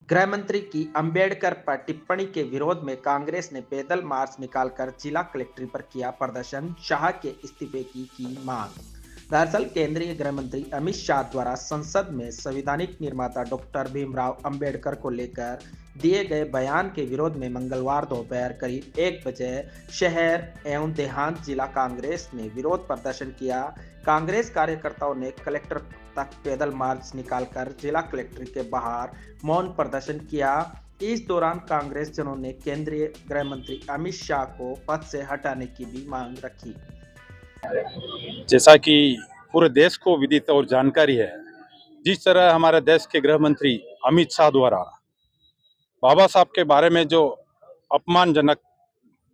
गृह मंत्री की अंबेडकर पर टिप्पणी के विरोध में कांग्रेस ने पैदल मार्च निकालकर जिला कलेक्ट्रेट पर किया प्रदर्शन, शाह के इस्तीफे की मांग। दरअसल केंद्रीय गृह मंत्री अमित शाह द्वारा संसद में संवैधानिक निर्माता डॉक्टर भीमराव अंबेडकर को लेकर दिए गए बयान के विरोध में मंगलवार दोपहर करीब 1 बजे शहर एवं देहात जिला कांग्रेस ने विरोध प्रदर्शन किया। कांग्रेस कार्यकर्ताओं ने कलेक्टर तक पैदल मार्च निकालकर जिला कलेक्ट्रेट के बाहर मौन प्रदर्शन किया। इस दौरान कांग्रेस जनों ने केंद्रीय गृह मंत्री अमित शाह को पद से हटाने की भी मांग रखी। जैसा कि पूरे देश को विदित और जानकारी है, जिस तरह हमारे देश के गृह मंत्री अमित शाह द्वारा बाबा साहब के बारे में जो अपमानजनक,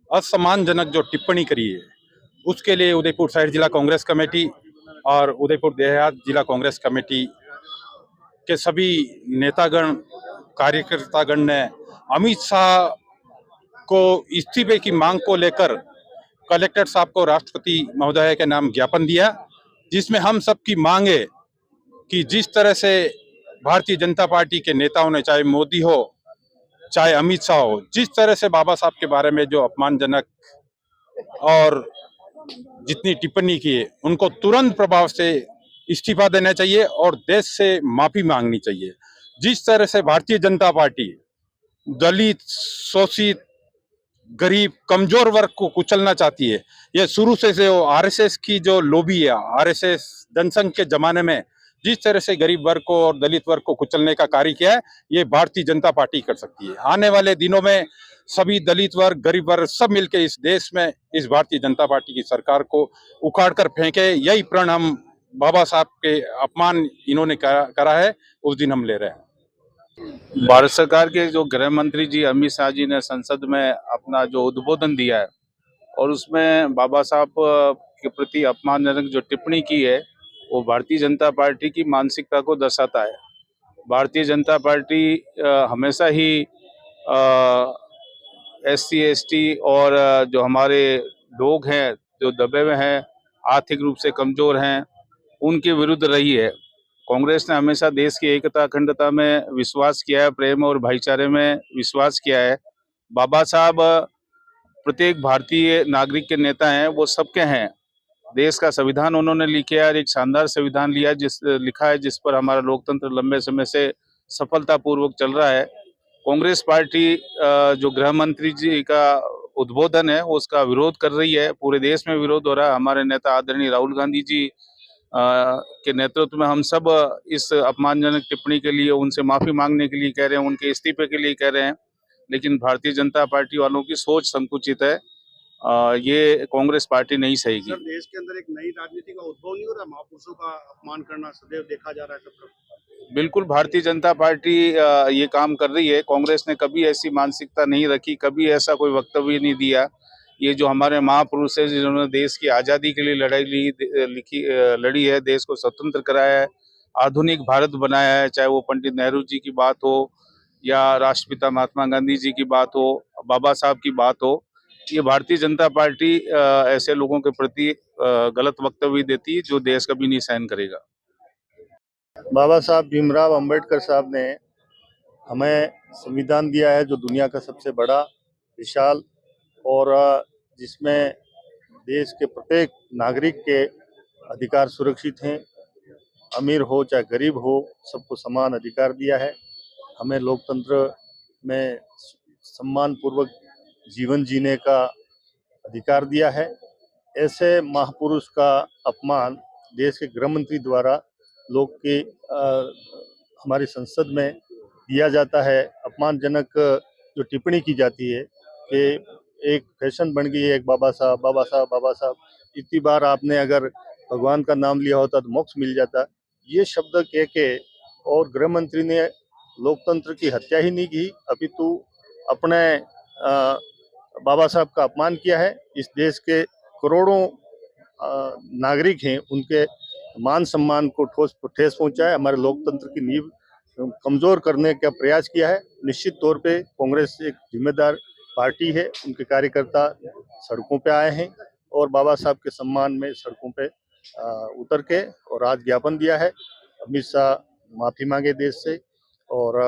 असम्मानजनक जो टिप्पणी करी है, उसके लिए उदयपुर शहर जिला कांग्रेस कमेटी और उदयपुर देहात जिला कांग्रेस कमेटी के सभी नेतागण, कार्यकर्तागण ने अमित शाह को इस्तीफे की मांग को लेकर कलेक्टर साहब को राष्ट्रपति महोदय के नाम ज्ञापन दिया, जिसमें हम सबकी मांग है कि जिस तरह से भारतीय जनता पार्टी के नेताओं ने, चाहे मोदी हो चाहे अमित शाह हो, जिस तरह से बाबा साहब के बारे में जो अपमानजनक और जितनी टिप्पणी की है, उनको तुरंत प्रभाव से इस्तीफा देना चाहिए और देश से माफी मांगनी चाहिए। जिस तरह से भारतीय जनता पार्टी दलित, शोषित, गरीब, कमजोर वर्ग को कुचलना चाहती है, ये शुरू से जो आरएसएस की जो लॉबी है, आरएसएस जनसंघ के जमाने में जिस तरह से गरीब वर्ग को और दलित वर्ग को कुचलने का कार्य किया है, ये भारतीय जनता पार्टी कर सकती है। आने वाले दिनों में सभी दलित वर्ग, गरीब वर्ग सब मिलकर इस देश में इस भारतीय जनता पार्टी की सरकार को उखाड़ कर फेंके, यही प्रण हम बाबा साहब के अपमान इन्होंने करा है, उस दिन हम ले रहे हैं। भारत सरकार के जो गृह मंत्री जी अमित शाह जी ने संसद में अपना जो उद्बोधन दिया है और उसमें बाबा साहब के प्रति अपमानजनक जो टिप्पणी की है, वो भारतीय जनता पार्टी की मानसिकता को दर्शाता है। भारतीय जनता पार्टी हमेशा ही एससी एसटी और जो हमारे लोग हैं, जो दबे हुए हैं, आर्थिक रूप से कमजोर हैं, उनके विरुद्ध रही है। कांग्रेस ने हमेशा देश की एकता, अखंडता में विश्वास किया है, प्रेम और भाईचारे में विश्वास किया है। बाबा साहब प्रत्येक भारतीय नागरिक के नेता हैं, वो सबके हैं। देश का संविधान उन्होंने लिखा है, एक शानदार संविधान लिखा है जिस पर हमारा लोकतंत्र लंबे समय से सफलतापूर्वक चल रहा है। कांग्रेस पार्टी जो गृह मंत्री जी का उद्बोधन है, उसका विरोध कर रही है। पूरे देश में विरोध हो रहा है। हमारे नेता आदरणीय राहुल गांधी जी के नेतृत्व में हम सब इस अपमानजनक टिप्पणी के लिए उनसे माफी मांगने के लिए कह रहे हैं, उनके इस्तीफे के लिए कह रहे हैं। लेकिन भारतीय जनता पार्टी वालों की सोच संकुचित है। ये कांग्रेस पार्टी नहीं सहेगी। सर, देश के अंदर एक नई राजनीति का उद्भव नहीं हो रहा? महापुरुषों का अपमान करना सदैव देखा जा रहा है सब तरफ। बिल्कुल भारतीय जनता पार्टी ये काम कर रही है। कांग्रेस ने कभी ऐसी मानसिकता नहीं रखी, कभी ऐसा कोई वक्तव्य नहीं दिया। ये जो हमारे महापुरुष है, जिन्होंने देश की आज़ादी के लिए लड़ी है, देश को स्वतंत्र कराया है, आधुनिक भारत बनाया है, चाहे वो पंडित नेहरू जी की बात हो या राष्ट्रपिता महात्मा गांधी जी की बात हो, बाबा साहब की बात हो, ये भारतीय जनता पार्टी ऐसे लोगों के प्रति गलत वक्तव्य देती है जो देश कभी नहीं सहन करेगा। बाबा साहब भीमराव अंबेडकर साहब ने हमें संविधान दिया है, जो दुनिया का सबसे बड़ा, विशाल और जिसमें देश के प्रत्येक नागरिक के अधिकार सुरक्षित हैं। अमीर हो चाहे गरीब हो, सबको समान अधिकार दिया है। हमें लोकतंत्र में सम्मान पूर्वक जीवन जीने का अधिकार दिया है। ऐसे महापुरुष का अपमान देश के गृह मंत्री द्वारा लोग के हमारी संसद में दिया जाता है। अपमानजनक जो टिप्पणी की जाती है कि एक फैशन बन गई है, एक बाबा साहब बाबा साहब बाबा साहब। इतनी बार आपने अगर भगवान का नाम लिया होता तो मोक्ष मिल जाता। ये शब्द कह के और गृह मंत्री ने लोकतंत्र की हत्या ही नहीं की, अपितु अपने बाबा साहब का अपमान किया है। इस देश के करोड़ों नागरिक हैं, उनके मान सम्मान को ठेस पहुंचा है। हमारे लोकतंत्र की नींव कमजोर करने का प्रयास किया है। निश्चित तौर पे कांग्रेस एक जिम्मेदार पार्टी है। उनके कार्यकर्ता सड़कों पे आए हैं और बाबा साहब के सम्मान में सड़कों पे उतर के और आज ज्ञापन दिया है। अमित शाह माफी मांगे देश से और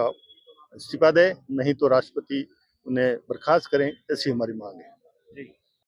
इस्तीफा दें, नहीं तो राष्ट्रपति उन्हें बर्खास्त करें, ऐसी हमारी मांग है।